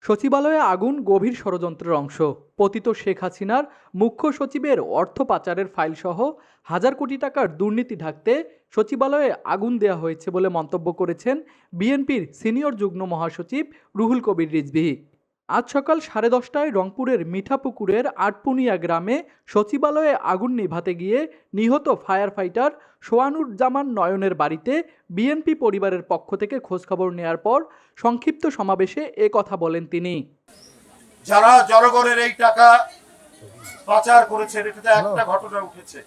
সচিবালয়ে আগুন গভীর ষড়যন্ত্রের অংশ। পতিত শেখ হাসিনার মুখ্য সচিবের অর্থ পাচারের ফাইলসহ হাজার কোটি টাকার দুর্নীতি ঢাকতে সচিবালয়ে আগুন দেওয়া হয়েছে বলে মন্তব্য করেছেন বিএনপির সিনিয়র যুগ্ম মহাসচিব রুহুল কবির রিজভী। আজ সকাল 10:30টায় রংপুরের মিঠাপুকুরের আটপুনিয়া গ্রামে সচিবালয়ে আগুন নিভাতে গিয়ে নিহত ফায়ার ফাইটার সোয়ানুজ্জামান নয়নের বাড়িতে বিএনপি পরিবারের পক্ষ থেকে খোঁজখবর নেয়ার পর সংক্ষিপ্ত সমাবেশে এ কথা বলেন তিনি। যারা জনগণের এই টাকা পাচার করেছেন, এটাতে একটা ঘটনা উঠেছে,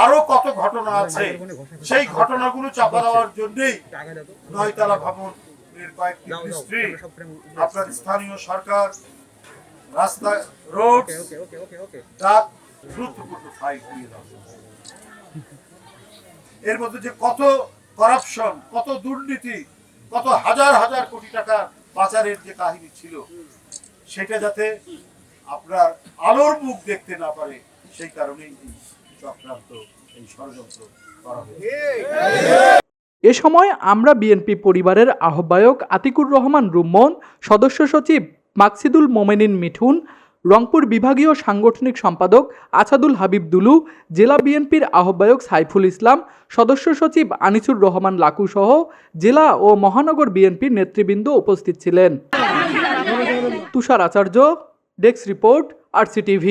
আরো কত ঘটনা আছে, সেই ঘটনাগুলো চাপা দেওয়ার জন্যই 9তলা ভবন কয়েকটি মিস্ত্রি, আপনার স্থানীয় সরকার, রাস্তা, রোড, ডাক, গুরুত্বপূর্ণ ফাইল দিয়ে দেওয়া। এর মধ্যে যে কত করাপশন, কত দুর্নীতি, কত হাজার হাজার কোটি টাকা পাচারের যে কাহিনী ছিল, সেটা যাতে আপনার আলোর মুখ দেখতে না পারে, সেই কারণেই চক্রান্ত, এই ষড়যন্ত্র করা হয়েছে। এ সময় আমরা বিএনপি পরিবারের আহ্বায়ক আতিকুর রহমান রুম্মন, সদস্য সচিব মাকসিদুল মোমেনিন মিঠুন, রংপুর বিভাগীয় সাংগঠনিক সম্পাদক আছাদুল হাবিব দুলু, জেলা বিএনপির আহ্বায়ক সাইফুল ইসলাম, সদস্য সচিব আনিসুর রহমান লাকু সহ জেলা ও মহানগর বিএনপির নেতৃবৃন্দ উপস্থিত ছিলেন। তুষার আচার্য, ডেস্ক রিপোর্ট, RCTV।